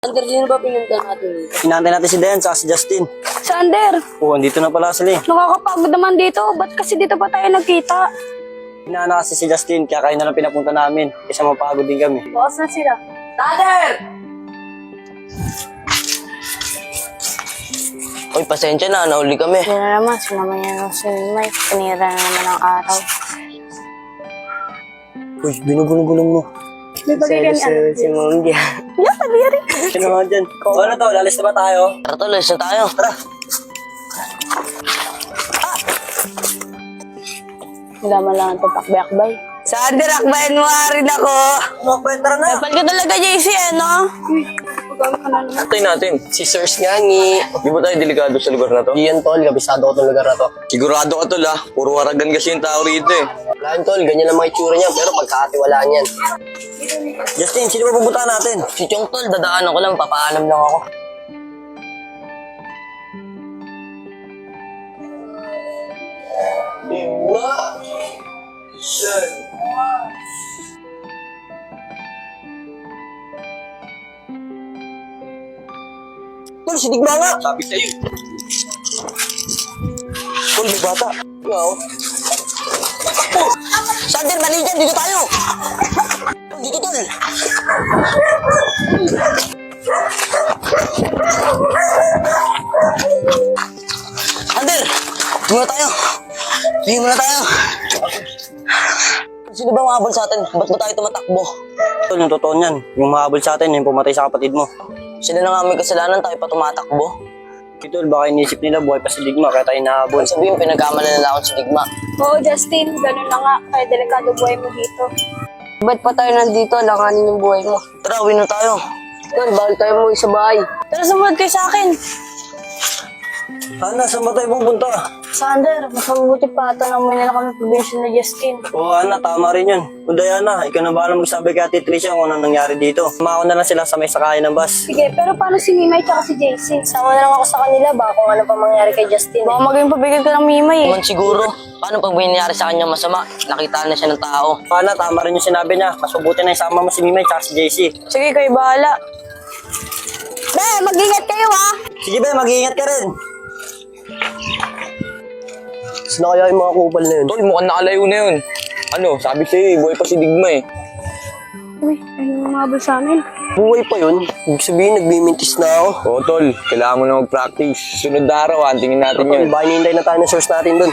Sander, sino ba pinunta natin dito? Hinantay natin si Dayan sa si Justin. Sander, Oo, andito na pala sila eh. nakakapagod naman dito. Ba't kasi dito pa tayo nagkita? Hinahanap kasi si Justin, kaya kayo na lang pinapunta namin. Kasi mapagod din kami. Bukas na sila. Sander! Uy, pasensya na, nahuli kami. Yan na naman, sinama niya ng sinimay. Panira na naman ang araw. Uy, binugulong-gulong mo. May bagay ka ni Si Mom Dia. Yan, pag-yari. Sino nga dyan? Ano to, lalis na ba tayo? Tara tol, alis na tayo. Tara. Wala man lang ang tapak-bakbay. Sander, akbayan mo nga rin ako. Tara na! Kapal ka talaga, JC, no? Pagkama ka na naman. Antay natin. Si Sirs nga ni... Di ba tayo delikado sa lugar na to? Iyan tol, kabisado ko itong lugar na to. Sigurado ka tol ha. Puro waragan kasi yung tao rito eh. Wala yun, tol, ganyan ang mga itsura niya, pero pagkakatiwalaan yan. Justin, sino ba pupunta natin? Si Chong tol, dadaanan ko lang, papaalam lang ako. Tol, si Digma nga! Sabi sa'yo. Tol, may bata. Wow. Sander, mali dyan, dito tayo. Dito tol. Sander, tingnan tayo. Tingnan tayo. Sino ba mahabol sa atin? Ba't ba tayo tumatakbo? Tol, yung totoo niyan. Yung mahabol sa atin, yung pumatay sa kapatid mo. Sila na nga may kasalanan, tayo pa tumatakbo. Tol, baka inisip nila buhay pa si Digma, kaya tayo nahabol. Kung sabihin, pinagkamalan na ako sa Digma. Oo, Justin, ganun na nga. Kaya delikado buhay mo dito. Ba't pa tayo nandito? Langanin yung buhay mo. Tara, uwi na tayo. Tol, bawal tayo mo sa bahay. Tara, sumunod kayo sa akin. Ana, saan ba tayo pupunta? Sander, mas mabuti pa. Tanong na lang kami probinsya na Justin. Oo, Ana, tama rin yun. O Diana, ikaw na bahala magsabi kay Ate Tricia kung anong nangyari dito. Sumako na lang sila sa may sakayan ng bus. Sige, pero paano si Mimay tsaka si JC? Sama na lang ako sa kanila ba kung ano pa mangyari kay Justin. Baka maging pabigat ka ng Mimay eh. Man siguro, paano pag may nangyari sa kanya masama? Nakita na siya ng tao. Ana, tama rin yung sinabi niya. Mas mabuti na isama mo si Mimay tsaka si JC. Sige, kayo bahala. Be, mag-ingat kayo ha! Sige ba, mag-iingat ka rin. Sino kaya yung mga kupal na yun? Tol, mukhang nakalayo na yun. Ano, sabi sa'yo, buhay pa si Digma eh. Uy, ano mga sa amin? Buhay pa yun. Ibig sabihin, nagmimintis na ako. Oo tol, kailangan mo na mag-practice. Sunod na araw, antingin natin yun. Baka hinihintay na tayo ng source natin dun.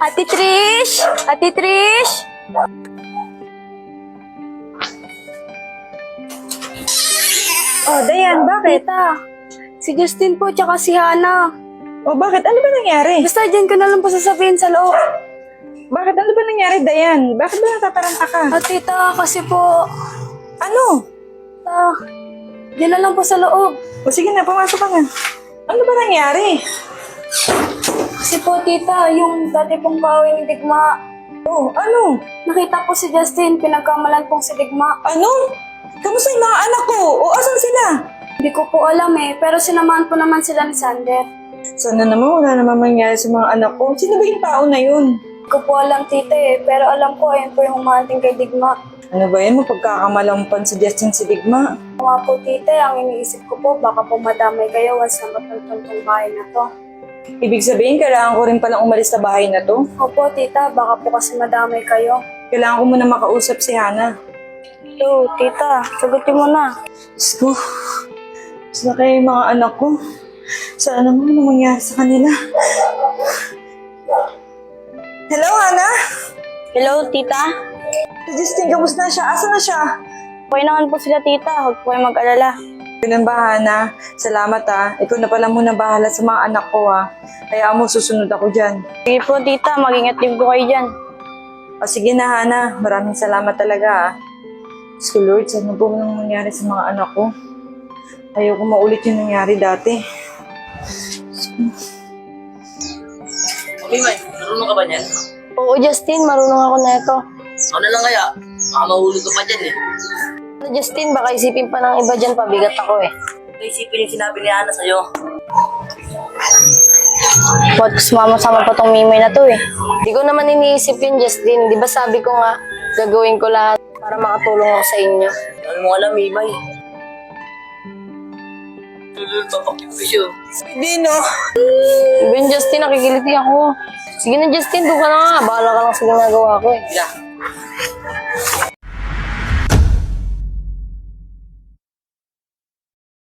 Ate Trish! Ate Trish! Oh, Dayan, bakit? Tita, si Justin po tsaka si Hana. Oh, bakit? Ano ba nangyari? Basta dyan ko na lang po sasabihin sa loob. Bakit? Ano ba nangyari, Dayan? Bakit ba natataranta ka? Tita, kasi po, Ano? dyan na lang po sa loob. O sige na, pumasok ka na. Ano ba nangyari? Kasi po, tita, yung dati pong bawi ni Digma, Oh, ano? nakita po si Justin, pinagkamalan pong si Digma. Ano? Kamusta yung mga anak ko? O, asan sila? Hindi ko po alam eh, pero sinamahan po naman sila ni Sander. Sana naman wala naman mangyari sa mga anak ko. Sino ba yung tao na yun? Hindi ko po alam, tita eh, pero alam ko, ayun po yung humahanting kay Digma. Ano ba yan? Mapagkakamalampan si Justin si Digma. Mga po, tita, ang iniisip ko po, baka po madamay kayo once na matuntun tong bahay na to. Ibig sabihin, kailangan ko rin palang umalis sa bahay na to. Opo, tita, baka po kasi madamay kayo. Kailangan ko muna makausap si Hana. So, tita, sagutin mo na. Diyos ko, saan kaya yung mga anak ko? Sana naman ano mangyari sa kanila? Hello, Hana? Hello, tita? Si Justin, kamusta na siya? Asa na siya? Okay naman po sila, tita. Huwag po kayo mag-alala. Ganun ba, Hana? Salamat ha. Ikaw na pala muna bahala sa mga anak ko ha. Kaya mo, susunod ako dyan. Sige po, tita. Mag-ingat din po kayo dyan. O sige na, Hana. Maraming salamat talaga ha. Diyos ko, Lord, sana po nang mangyari sa mga anak ko. Ayoko maulit yung nangyari dati. Mimay, marunong ka ba niyan? Oo, Justin. Marunong ako na ito. Ako na lang kaya, baka mahulog ka pa dyan eh. Justin, baka isipin pa ng iba dyan. Pabigat ako eh. Naisipin yung sinabi ni Ana sa'yo. Ba't sumama-sama pa tong Mimay na to eh? Di ko naman iniisip yun, Justin. Di ba sabi ko nga, gagawin ko lahat para makatulong ako sa inyo. Ano mo alam, Mimay? Hindi, no? Ben, Justin, nakikiliti ako. Sige na, Justin, doon ka na nga. Bahala ka lang sa ginagawa ko eh. Yeah.